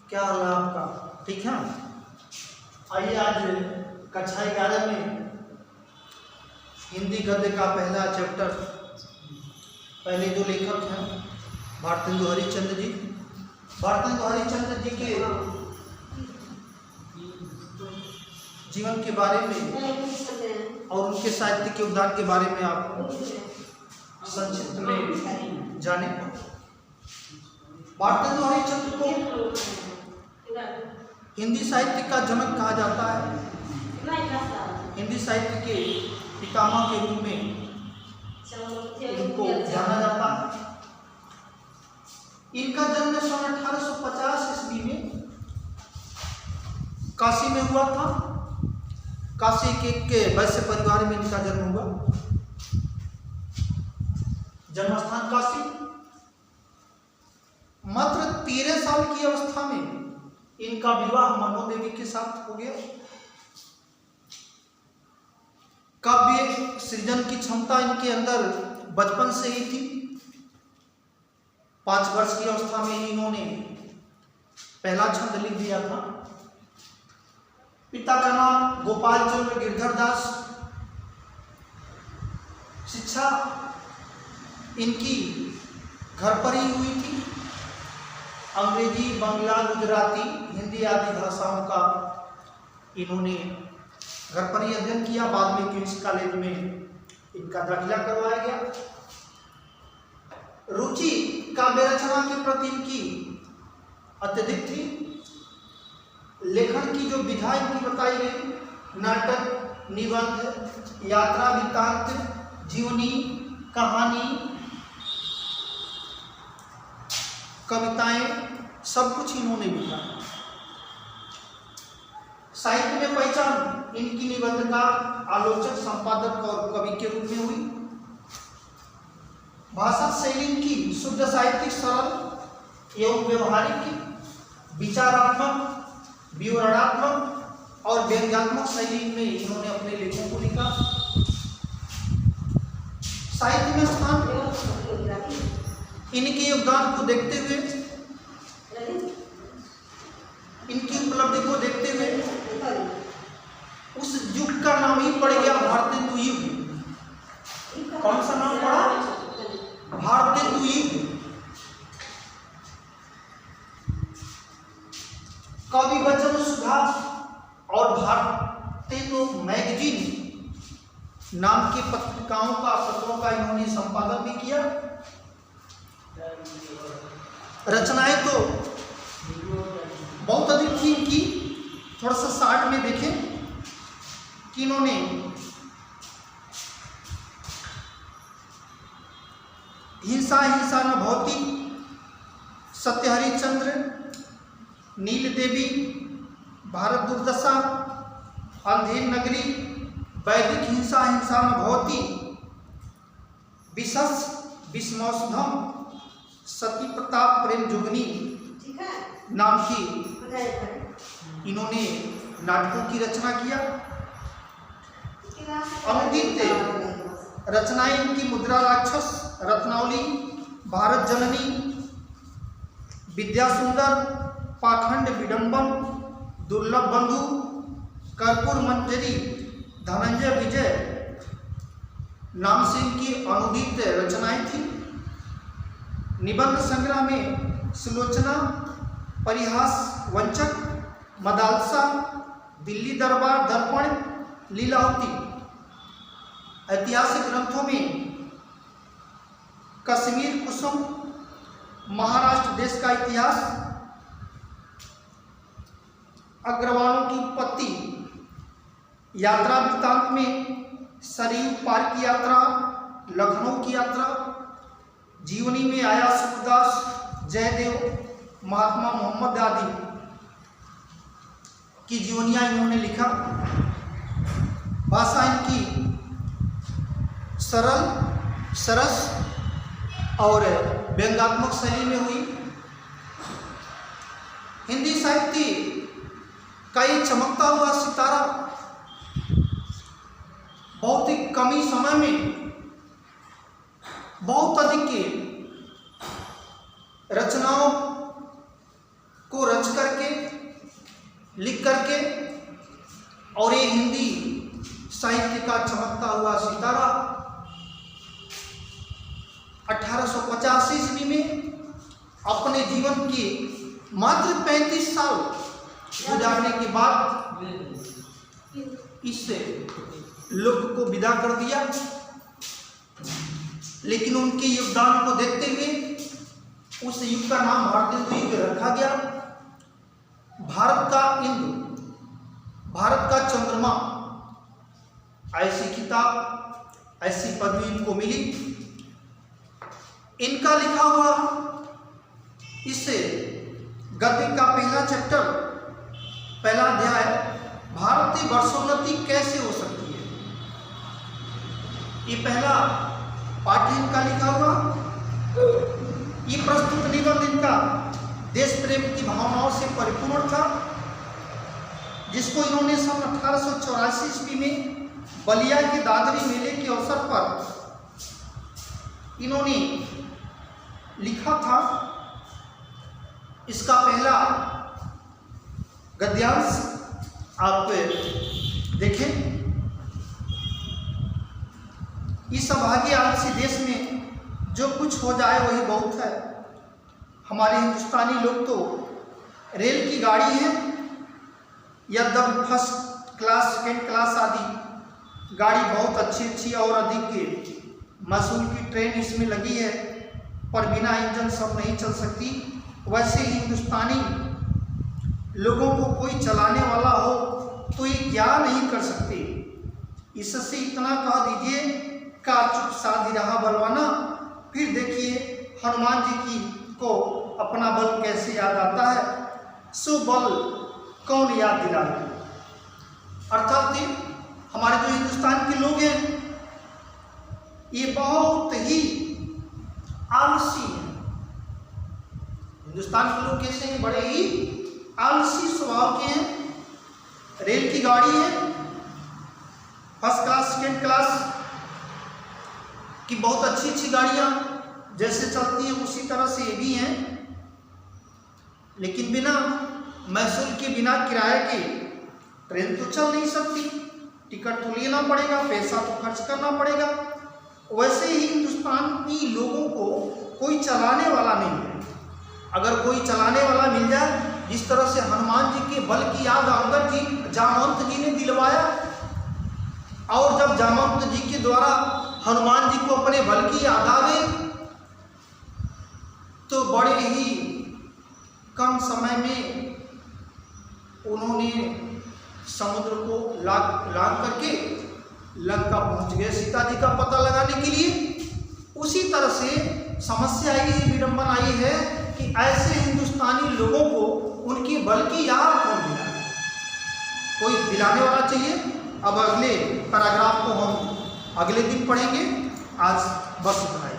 क्या हाल है आपका? ठीक है। आइए आज कक्षा 11 में हिंदी गद्य का पहला चैप्टर, पहले जो लेखक हैं भारतेंदु हरिश्चंद्र जी, भारतेंदु हरिश्चंद्र जी के जीवन के बारे में और उनके साहित्य के योगदान के बारे में आप संक्षिप्त में जाने। भारतेंदु हरिश्चंद्र को हिंदी साहित्य का जनक कहा जाता है। हिंदी साहित्य के पितामह के रूप में इनको जाना जाता है। इनका जन्म सन 1850 ईस्वी में काशी में हुआ था। काशी के वैश्य परिवार में इनका जन्म हुआ। जन्मस्थान काशी। मात्र 13 साल की अवस्था में इनका विवाह मनोदेवी के साथ हो गया। काव्य सृजन की क्षमता इनके अंदर बचपन से ही थी। 5 वर्ष की अवस्था में इन्होंने पहला छंद लिख दिया था। पिता का नाम गोपाल चंद्र गिरधर दास। शिक्षा इनकी घर पर ही हुई थी। अंग्रेजी, बंगला, गुजराती, हिंदी आदि भाषाओं का इन्होंने घर पर ही अध्ययन किया। बाद में क्वींस कॉलेज में इनका दाखिला करवाया गया। रुचि काव्य रचना के प्रति इनकी अत्यधिक थी। लेखन की जो विधा इनकी बताई गई, नाटक, निबंध, यात्रा वृत्तांत, जीवनी, कहानी, कविताएं, सब कुछ इन्होंने लिखा। साहित्य में पहचान इनकी निबंधकार, आलोचक, संपादक और कवि के रूप में हुई। भाषा शैली इनकी शुद्ध साहित्यिक, सरल एवं व्यवहारिक, विचारात्मक, विवरणात्मक और व्यंग्यात्मक शैली में इन्होंने अपने लेखों को लिखा। साहित्य में स्थान इनके योगदान को देखते हुए, इनकी उपलब्धि को देखते हुए उस युग का नाम ही पड़ गया भारतेंदु युग। कौन सा नाम पड़ा? भारतेंदु युग। कवि वचन सुधा और भारतेंदु मैगजीन नाम की पत्रिकाओं का, पत्रों का इन्होंने संपादन भी किया। रचनाएं तो बहुत अधिक थी इनकी। थोड़ा सा शार्ट में देखें कि इन्होंने हिंसा हिंसा न भवती, सत्य हरिश्चंद्र, नील देवी, भारत दुर्दशा, अंधेर नगरी, वैदिक हिंसा हिंसा न भवती, विशस विस्मौषधम, सती प्रताप प्रेम जुगनी नाम की इन्होंने नाटकों की रचना किया। अनुदित रचनाएं इनकी मुद्रा राक्षस, रत्नावली, भारत जननी, विद्या सुंदर, पाखंड विडंबन, दुर्लभ बंधु, कर्पूर मंजरी, धनंजय विजय नाम से इनकी अनुदित रचनाएं थी। निबंध संग्रह में सुलोचना, परिहास वंचक, मदालसा, दिल्ली दरबार दर्पण, लीलावती। ऐतिहासिक ग्रंथों में कश्मीर कुसुम, महाराष्ट्र देश का इतिहास, अग्रवालों की उत्पत्ति, यात्रा वृत्तांत में सरयू पार की यात्रा, लखनऊ की यात्रा, जीवनी में आया सूरदास, जयदेव, महात्मा मोहम्मद आदि की जीवनियां इन्होंने लिखा। भाषा इनकी सरल, सरस और व्यंग्यात्मक शैली में हुई। हिंदी साहित्य का ये चमकता हुआ सितारा बहुत ही कम ही समय में बहुत अधिक रचनाओं को रच करके, लिख करके, और ये हिंदी साहित्य का चमकता हुआ सितारा 1885 ईस्वी में अपने जीवन के मात्र 35 साल गुजारने के बाद इस लोक को विदा कर दिया। लेकिन उनके योगदान को देखते हुए उस युग का नाम भारतीय युग रखा गया। भारत का इंद्र, भारत का चंद्रमा, ऐसी किताब, ऐसी पदवी इनको मिली। इनका लिखा हुआ इस गद्य का पहला चैप्टर, पहला अध्याय, भारतीय वर्षोन्नति कैसे हो सकती है, ये पहला पाठ इनका लिखा हुआ। ये प्रस्तुत निबंध इनका देश प्रेम की भावनाओं से परिपूर्ण था, जिसको इन्होंने सन 1884 ईस्वी में बलिया के दादरी मेले के अवसर पर इन्होंने लिखा था। इसका पहला गद्यांश आप देखें। इस अभागे आलसी देश में जो कुछ हो जाए वही बहुत है। हमारे हिंदुस्तानी लोग तो रेल की गाड़ी है, यद्यपि फर्स्ट क्लास, सेकेंड क्लास आदि गाड़ी बहुत अच्छी अच्छी और अधिक महसूल की ट्रेन इसमें लगी है, पर बिना इंजन सब नहीं चल सकती। वैसे ही हिंदुस्तानी लोगों को कोई चलाने वाला हो तो ये क्या नहीं कर सकते। इससे इतना कह दीजिए, का चुप साधी रहा बलवाना, फिर देखिए हनुमान जी की को अपना बल कैसे याद आता है, सो बल कौन याद दिलाए। अर्थात हमारे जो हिंदुस्तान के लोग हैं ये बहुत ही आलसी हैं। हिंदुस्तान के लोग कैसे हैं, बड़े ही आलसी स्वभाव के हैं। रेल की गाड़ी है, फर्स्ट क्लास, सेकेंड क्लास की बहुत अच्छी अच्छी गाड़ियां जैसे चलती हैं उसी तरह से ये भी हैं, लेकिन बिना महसूल के, बिना किराए के ट्रेन तो चल नहीं सकती। टिकट तो लेना पड़ेगा, पैसा तो खर्च करना पड़ेगा। वैसे ही हिंदुस्तानी लोगों को कोई चलाने वाला नहीं है। अगर कोई चलाने वाला मिल जाए, जिस तरह से हनुमान जी के बल की याद अंगद जी, जामवंत जी ने दिलवाया, और जब जामवंत जी के द्वारा हनुमान जी को अपने बल की याद आ गई तो बड़े ही कम समय में उन्होंने समुद्र को लांग करके लंका पहुंच गए सीता जी का पता लगाने के लिए। उसी तरह से समस्या आई, विडंबना आई है कि ऐसे हिंदुस्तानी लोगों को उनकी बल की याद कौन दिलाए, कोई दिलाने वाला चाहिए। अब अगले पैराग्राफ को हम अगले दिन पढ़ेंगे। आज बस इतना ही।